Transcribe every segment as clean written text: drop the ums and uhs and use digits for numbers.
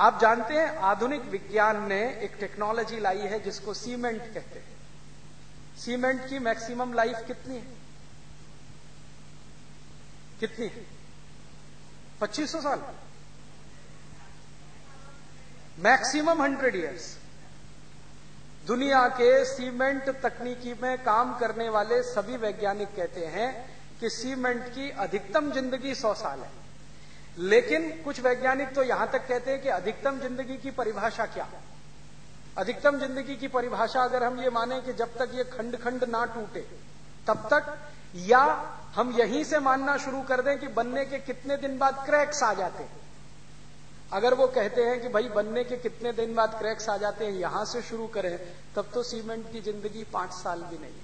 आप जानते हैं आधुनिक विज्ञान ने एक टेक्नोलॉजी लाई है जिसको सीमेंट कहते हैं। सीमेंट की मैक्सिमम लाइफ कितनी है? कितनी है? 2500 साल, मैक्सिमम 100 ईयर्स। दुनिया के सीमेंट तकनीकी में काम करने वाले सभी वैज्ञानिक कहते हैं कि सीमेंट की अधिकतम जिंदगी 100 साल है। लेकिन कुछ वैज्ञानिक तो यहां तक कहते हैं कि अधिकतम जिंदगी की परिभाषा क्या? अधिकतम जिंदगी की परिभाषा अगर हम ये माने कि जब तक ये खंड खंड ना टूटे तब तक, या हम यहीं से मानना शुरू कर दें कि बनने के कितने दिन बाद क्रैक्स आ जाते हैं। अगर वो कहते हैं कि भाई बनने के कितने दिन बाद क्रैक्स आ जाते हैं, यहां से शुरू करें, तब तो सीमेंट की जिंदगी 5 साल भी नहीं है।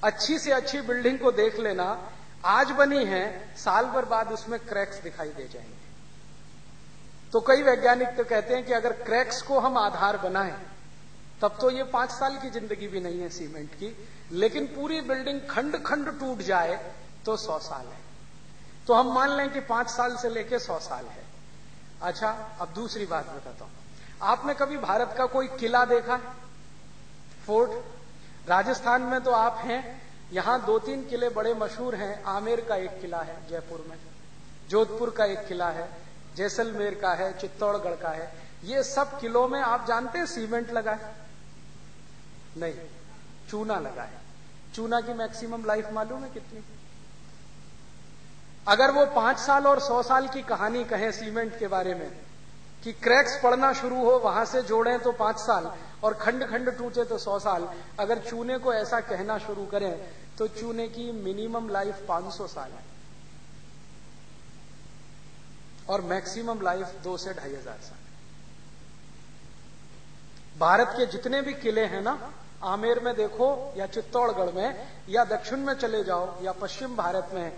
अच्छी से अच्छी बिल्डिंग को देख लेना, आज बनी है, साल भर बाद उसमें क्रैक्स दिखाई दे जाएंगे। तो कई वैज्ञानिक तो कहते हैं कि अगर क्रैक्स को हम आधार बनाएं तब तो ये 5 साल की जिंदगी भी नहीं है सीमेंट की, लेकिन पूरी बिल्डिंग खंड खंड टूट जाए तो 100 साल है। तो हम मान लें कि 5 साल से लेकर 100 साल है। अच्छा, अब दूसरी बात बताता हूं। आपने कभी भारत का कोई किला देखा है? फोर्ट? राजस्थान में तो आप हैं, यहां 2-3 किले बड़े मशहूर हैं। आमेर का एक किला है जयपुर में, जोधपुर का एक किला है, जैसलमेर का है, चित्तौड़गढ़ का है। ये सब किलों में आप जानते हैं सीमेंट लगा है? नहीं, चूना लगा है। चूना की मैक्सिमम लाइफ मालूम है कितनी? अगर वो 5 साल और 100 साल की कहानी कहें सीमेंट के बारे में कि क्रैक्स पड़ना शुरू हो, वहां से जोड़ें तो 5 साल और खंड खंड टूटे तो 100 साल, अगर चूने को ऐसा कहना शुरू करें तो चूने की मिनिमम लाइफ 500 साल है और मैक्सिमम लाइफ 2 से 2500 साल। भारत के जितने भी किले हैं ना, आमेर में देखो या चित्तौड़गढ़ में या दक्षिण में चले जाओ या पश्चिम भारत में,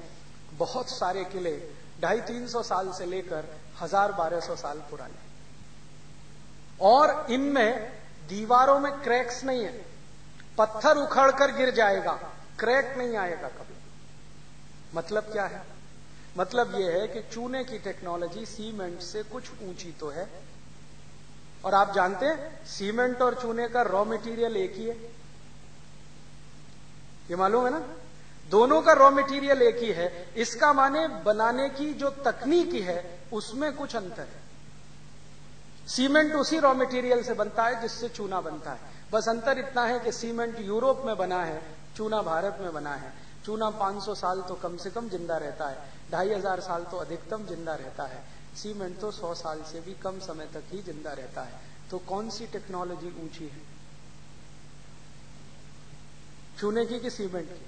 बहुत सारे किले 250-300 साल से लेकर 1000-1200 साल पुराने, और इनमें दीवारों में क्रैक्स नहीं है। पत्थर उखड़कर गिर जाएगा, क्रैक नहीं आएगा कभी। मतलब क्या है? मतलब यह है कि चूने की टेक्नोलॉजी सीमेंट से कुछ ऊंची तो है। और आप जानते हैं सीमेंट और चूने का रॉ मटेरियल एक ही है, ये मालूम है ना? दोनों का रॉ मटेरियल एक ही है। इसका माने बनाने की जो तकनीकी है उसमें कुछ अंतर है। सीमेंट उसी रॉ मटेरियल से बनता है जिससे चूना बनता है, बस अंतर इतना है कि सीमेंट यूरोप में बना है, चूना भारत में बना है। चूना 500 साल तो कम से कम जिंदा रहता है, 2500 साल तो अधिकतम जिंदा रहता है। सीमेंट तो 100 साल से भी कम समय तक ही जिंदा रहता है। तो कौन सी टेक्नोलॉजी ऊंची है, चूने की कि सीमेंट की?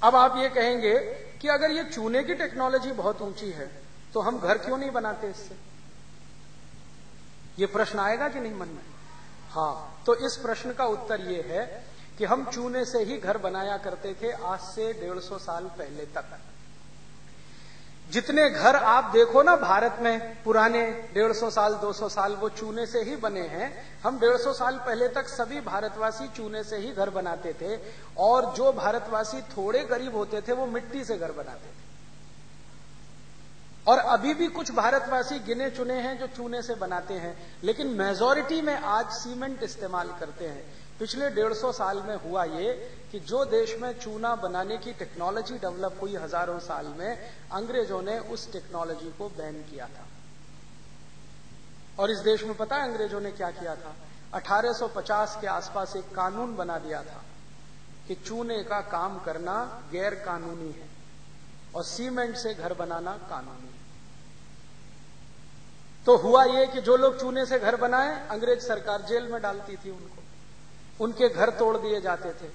अब आप ये कहेंगे कि अगर ये चूने की टेक्नोलॉजी बहुत ऊंची है तो हम घर क्यों नहीं बनाते इससे? ये प्रश्न आएगा कि नहीं मन में? हाँ, तो इस प्रश्न का उत्तर ये है कि हम चूने से ही घर बनाया करते थे आज से 150 साल पहले तक। जितने घर आप देखो ना भारत में पुराने 150 साल 200 साल, वो चूने से ही बने हैं। हम 150 साल पहले तक सभी भारतवासी चूने से ही घर बनाते थे, और जो भारतवासी थोड़े गरीब होते थे वो मिट्टी से घर बनाते थे। और अभी भी कुछ भारतवासी गिने चुने हैं जो चूने से बनाते हैं, लेकिन मेजॉरिटी में आज सीमेंट इस्तेमाल करते हैं। पिछले 150 साल में हुआ ये कि जो देश में चूना बनाने की टेक्नोलॉजी डेवलप हुई हजारों साल में, अंग्रेजों ने उस टेक्नोलॉजी को बैन किया था। और इस देश में पता है अंग्रेजों ने क्या किया था? 1850 के आसपास एक कानून बना दिया था कि चूने का काम करना गैर कानूनी है और सीमेंट से घर बनाना कानूनी है। तो हुआ ये कि जो लोग चूने से घर बनाए, अंग्रेज सरकार जेल में डालती थी उनको, उनके घर तोड़ दिए जाते थे,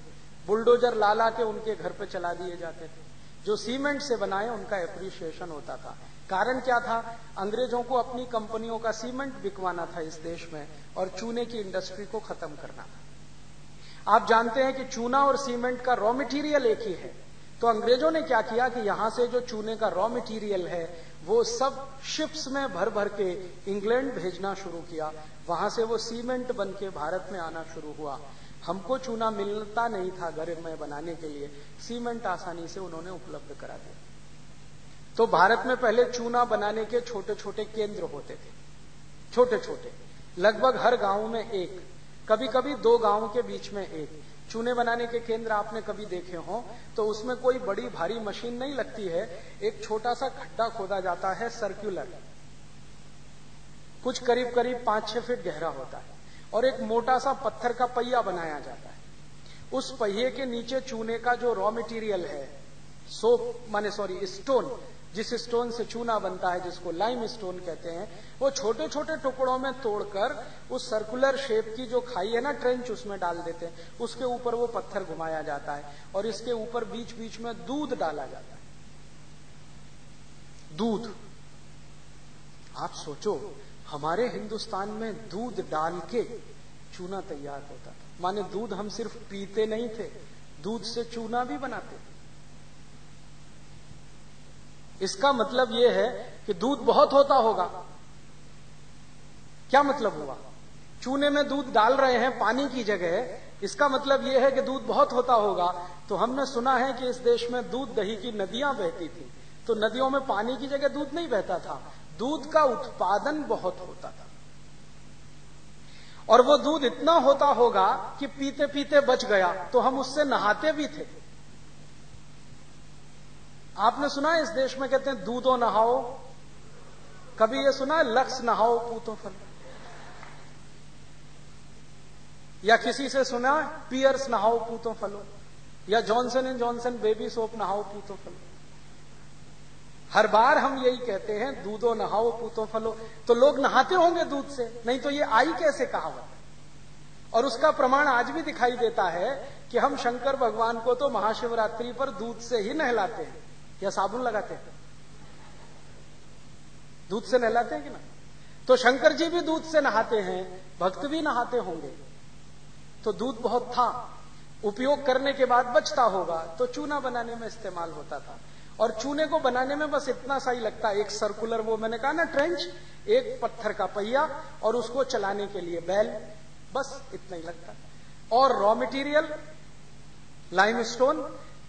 बुलडोजर ला ला के उनके घर पे चला दिए जाते थे। जो सीमेंट से बनाए उनका एप्रिसिएशन होता था। कारण क्या था? अंग्रेजों को अपनी कंपनियों का सीमेंट बिकवाना था इस देश में और चूने की इंडस्ट्री को खत्म करना था। आप जानते हैं कि चूना और सीमेंट का रॉ मटेरियल एक ही है। तो अंग्रेजों ने क्या किया कि यहां से जो चूने का रॉ मटेरियल है वो सब शिप्स में भर भर के इंग्लैंड भेजना शुरू किया। वहां से वो सीमेंट बन के भारत में आना शुरू हुआ। हमको चूना मिलता नहीं था घर में बनाने के लिए, सीमेंट आसानी से उन्होंने उपलब्ध करा दिया। तो भारत में पहले चूना बनाने के छोटे छोटे केंद्र होते थे, छोटे छोटे, लगभग हर गांव में एक, कभी कभी 2 गांव के बीच में एक। चूने बनाने के केंद्र आपने कभी देखे हो तो उसमें कोई बड़ी भारी मशीन नहीं लगती है, एक छोटा सा गड्ढा खोदा जाता है, सर्कुलर, कुछ करीब करीब 5-6 फीट गहरा होता है, और एक मोटा सा पत्थर का पहिया बनाया जाता है। उस पहिए के नीचे चूने का जो रॉ मटेरियल है, स्टोन, जिस स्टोन से चूना बनता है, जिसको लाइम स्टोन कहते हैं, वो छोटे छोटे टुकड़ों में तोड़कर उस सर्कुलर शेप की जो खाई है ना, ट्रेंच, उसमें डाल देते हैं। उसके ऊपर वो पत्थर घुमाया जाता है और इसके ऊपर बीच बीच में दूध डाला जाता है। दूध, आप सोचो, हमारे हिंदुस्तान में दूध डाल के चूना तैयार होता था। माने दूध हम सिर्फ पीते नहीं थे, दूध से चूना भी बनाते थे। इसका मतलब यह है कि दूध बहुत होता होगा। क्या मतलब हुआ? चूने में दूध डाल रहे हैं पानी की जगह, इसका मतलब यह है कि दूध बहुत होता होगा। तो हमने सुना है कि इस देश में दूध दही की नदियां बहती थी, तो नदियों में पानी की जगह दूध नहीं बहता था, दूध का उत्पादन बहुत होता था। और वो दूध इतना होता होगा कि पीते पीते बच गया तो हम उससे नहाते भी थे। आपने सुना है इस देश में कहते हैं दूधो नहाओ, कभी ये सुना है लक्स नहाओ पूतो फल? या किसी से सुना पियर्स नहाओ पूतो फलो, या Johnson and Johnson baby soap नहाओ पूतो फलो? हर बार हम यही कहते हैं दूधो नहाओ पूतो फलो। तो लोग नहाते होंगे दूध से, नहीं तो ये आई कैसे कहावत? और उसका प्रमाण आज भी दिखाई देता है कि हम शंकर भगवान को तो महाशिवरात्रि पर दूध से ही नहलाते हैं, या साबुन लगाते हैं, दूध से नहलाते हैं कि ना? तो शंकर जी भी दूध से नहाते हैं, भक्त भी नहाते होंगे। तो दूध बहुत था, उपयोग करने के बाद बचता होगा, तो चूना बनाने में इस्तेमाल होता था। और चूने को बनाने में बस इतना सा ही लगता है, एक सर्कुलर, वो मैंने कहा ना ट्रेंच, एक पत्थर का पहिया और उसको चलाने के लिए बैल, बस इतना ही लगता है। और रॉ मटेरियल लाइमस्टोन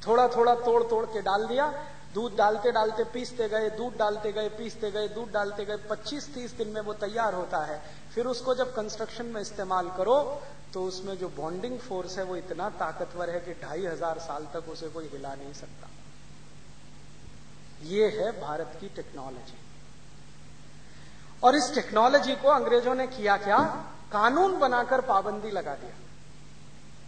थोड़ा थोड़ा तोड़ तोड़ के डाल दिया, दूध डालते डालते पीसते गए, दूध डालते गए, पीसते गए, दूध डालते गए, 25-30 दिन में वो तैयार होता है। फिर उसको जब कंस्ट्रक्शन में इस्तेमाल करो तो उसमें जो बॉन्डिंग फोर्स है वो इतना ताकतवर है कि 2500 साल तक उसे कोई हिला नहीं सकता। ये है भारत की टेक्नोलॉजी। और इस टेक्नोलॉजी को अंग्रेजों ने किया क्या? कानून बनाकर पाबंदी लगा दिया।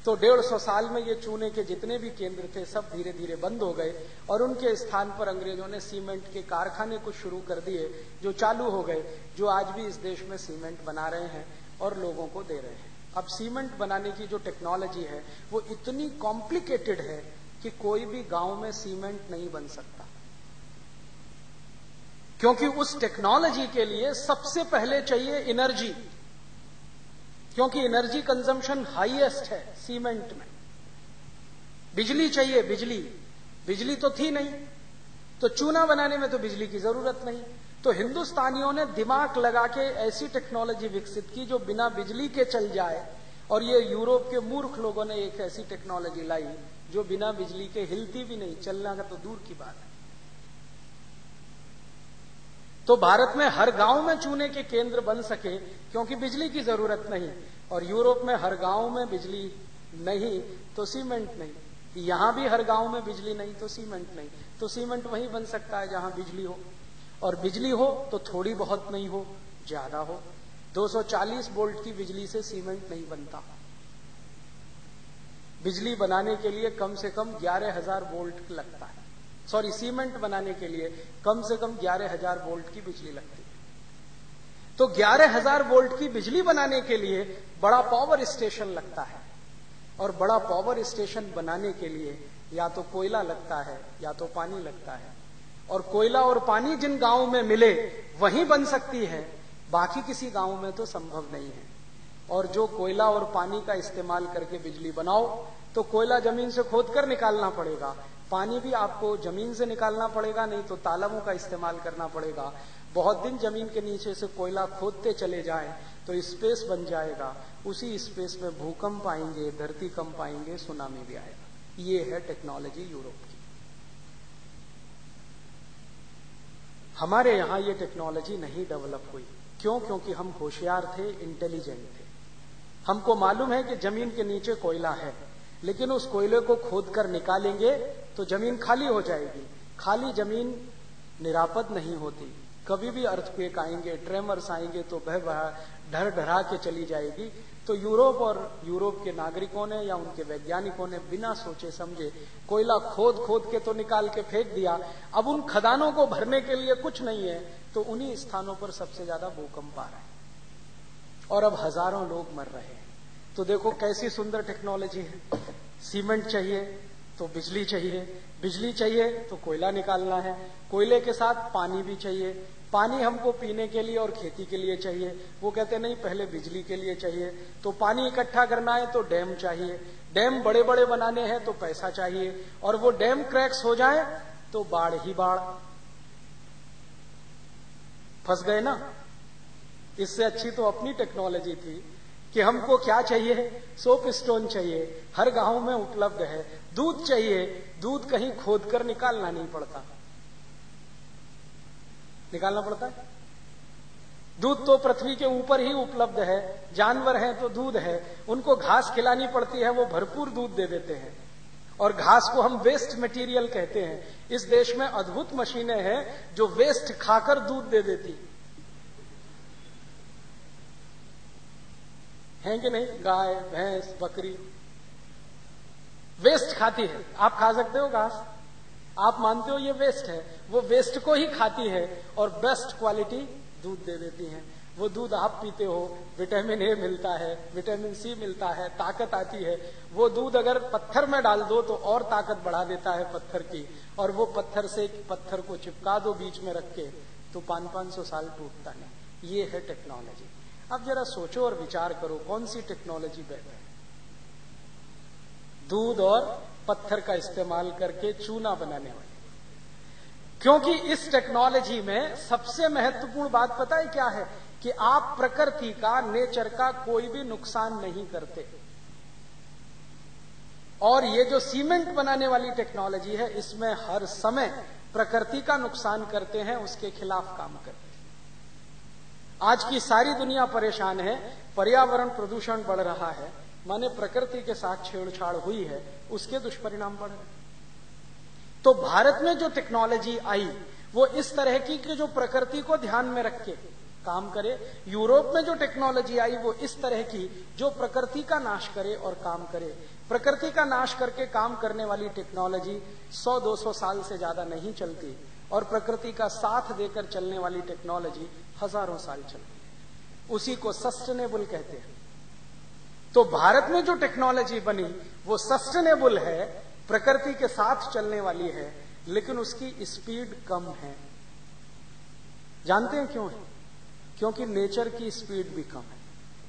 तो 150 साल में ये चूने के जितने भी केंद्र थे सब धीरे धीरे बंद हो गए, और उनके स्थान पर अंग्रेजों ने सीमेंट के कारखाने कुछ शुरू कर दिए, जो चालू हो गए, जो आज भी इस देश में सीमेंट बना रहे हैं और लोगों को दे रहे हैं। अब सीमेंट बनाने की जो टेक्नोलॉजी है वो इतनी कॉम्प्लिकेटेड है कि कोई भी गांव में सीमेंट नहीं बन सकता, क्योंकि उस टेक्नोलॉजी के लिए सबसे पहले चाहिए एनर्जी, क्योंकि एनर्जी कंजम्पशन हाईएस्ट है सीमेंट में। बिजली चाहिए, बिजली तो थी नहीं, तो चूना बनाने में तो बिजली की जरूरत नहीं। तो हिंदुस्तानियों ने दिमाग लगा के ऐसी टेक्नोलॉजी विकसित की जो बिना बिजली के चल जाए, और ये यूरोप के मूर्ख लोगों ने एक ऐसी टेक्नोलॉजी लाई जो बिना बिजली के हिलती भी नहीं, चलना का तो दूर की बात है। तो भारत में हर गांव में चूने के केंद्र बन सके क्योंकि बिजली की जरूरत नहीं, और यूरोप में हर गांव में बिजली नहीं तो सीमेंट नहीं, यहां भी हर गांव में बिजली नहीं तो सीमेंट नहीं। तो सीमेंट वहीं बन सकता है जहां बिजली हो, और बिजली हो तो थोड़ी बहुत नहीं हो, ज्यादा हो। 240 वोल्ट की बिजली से सीमेंट नहीं बनता। बिजली बनाने के लिए कम से कम 11,000 वोल्ट लगता है। सीमेंट बनाने के लिए कम से कम 11,000 वोल्ट की बिजली लगती है। तो 11,000 वोल्ट की बिजली बनाने के लिए बड़ा पावर स्टेशन लगता है, और बड़ा पावर स्टेशन बनाने के लिए या तो कोयला लगता है या तो पानी लगता है, और कोयला और पानी जिन गांवों में मिले वहीं बन सकती है, बाकी किसी गांव में तो संभव नहीं है। और जो कोयला और पानी का इस्तेमाल करके बिजली बनाओ तो कोयला जमीन से खोदकर निकालना पड़ेगा, पानी भी आपको जमीन से निकालना पड़ेगा, नहीं तो तालाबों का इस्तेमाल करना पड़ेगा। बहुत दिन जमीन के नीचे से कोयला खोदते चले जाएं तो स्पेस बन जाएगा, उसी स्पेस में भूकंप आएंगे, धरती कंप आएंगे, सुनामी भी आएगा। ये है टेक्नोलॉजी यूरोप की। हमारे यहां ये टेक्नोलॉजी नहीं डेवलप हुई। क्यों? क्योंकि हम होशियार थे, इंटेलिजेंट थे। हमको मालूम है कि जमीन के नीचे कोयला है, लेकिन उस कोयले को खोद कर निकालेंगे तो जमीन खाली हो जाएगी। खाली जमीन निरापद नहीं होती। कभी भी अर्थक्वेक आएंगे, ट्रेमर्स आएंगे तो ढर ढरा के चली जाएगी। तो यूरोप और यूरोप के नागरिकों ने या उनके वैज्ञानिकों ने बिना सोचे समझे कोयला खोद खोद के तो निकाल के फेंक दिया। अब उन खदानों को भरने के लिए कुछ नहीं है, तो उन्हीं स्थानों पर सबसे ज्यादा भूकंप आ रहा है और अब हजारों लोग मर रहे हैं। तो देखो कैसी सुंदर टेक्नोलॉजी है। सीमेंट चाहिए तो बिजली चाहिए, बिजली चाहिए तो कोयला निकालना है, कोयले के साथ पानी भी चाहिए। पानी हमको पीने के लिए और खेती के लिए चाहिए। वो कहते नहीं पहले बिजली के लिए चाहिए। तो पानी इकट्ठा करना है तो डैम चाहिए, डैम बड़े बड़े बनाने हैं तो पैसा चाहिए, और वो डैम क्रैक्स हो जाए तो बाढ़ ही बाढ़। फंस गए ना। इससे अच्छी तो अपनी टेक्नोलॉजी थी कि हमको क्या चाहिए, सोप स्टोन चाहिए, हर गांव में उपलब्ध है। दूध चाहिए, दूध कहीं खोद कर निकालना नहीं पड़ता, निकालना पड़ता है। दूध तो पृथ्वी के ऊपर ही उपलब्ध है। जानवर हैं तो दूध है, उनको घास खिलानी पड़ती है, वो भरपूर दूध दे देते हैं। और घास को हम वेस्ट मटेरियल कहते हैं। इस देश में अद्भुत मशीनें हैं जो वेस्ट खाकर दूध दे देती हैं कि नहीं। गाय, भैंस, बकरी वेस्ट खाती है। आप खा सकते हो घास, आप मानते हो ये वेस्ट है, वो वेस्ट को ही खाती है और बेस्ट क्वालिटी दूध दे देती हैं। वो दूध आप पीते हो, विटामिन ए मिलता है, विटामिन सी मिलता है, ताकत आती है। वो दूध अगर पत्थर में डाल दो तो और ताकत बढ़ा देता है पत्थर की, और वो पत्थर से पत्थर को चिपका दो बीच में रख के तो 500-500 साल टूटता नहीं। ये है टेक्नोलॉजी। अब जरा सोचो और विचार करो कौन सी टेक्नोलॉजी बेहतर है। दूध और पत्थर का इस्तेमाल करके चूना बनाने वाली। क्योंकि इस टेक्नोलॉजी में सबसे महत्वपूर्ण बात पता है क्या है, कि आप प्रकृति का, नेचर का कोई भी नुकसान नहीं करते। और ये जो सीमेंट बनाने वाली टेक्नोलॉजी है, इसमें हर समय प्रकृति का नुकसान करते हैं, उसके खिलाफ काम करते हैं। आज की सारी दुनिया परेशान है, पर्यावरण प्रदूषण बढ़ रहा है, माने प्रकृति के साथ छेड़छाड़ हुई है, उसके दुष्परिणाम बढ़ रहे हैं। तो भारत में जो टेक्नोलॉजी आई वो इस तरह की कि जो प्रकृति को ध्यान में रख के काम करे। यूरोप में जो टेक्नोलॉजी आई वो इस तरह की जो प्रकृति का नाश करे और काम करे। प्रकृति का नाश करके काम करने वाली टेक्नोलॉजी 100-200 साल से ज्यादा नहीं चलती, और प्रकृति का साथ देकर चलने वाली टेक्नोलॉजी हजारों साल चलती है। उसी को सस्टेनेबल कहते हैं। तो भारत में जो टेक्नोलॉजी बनी वो सस्टेनेबल है, प्रकृति के साथ चलने वाली है, लेकिन उसकी स्पीड कम है। जानते हैं क्यों है? क्योंकि नेचर की स्पीड भी कम है।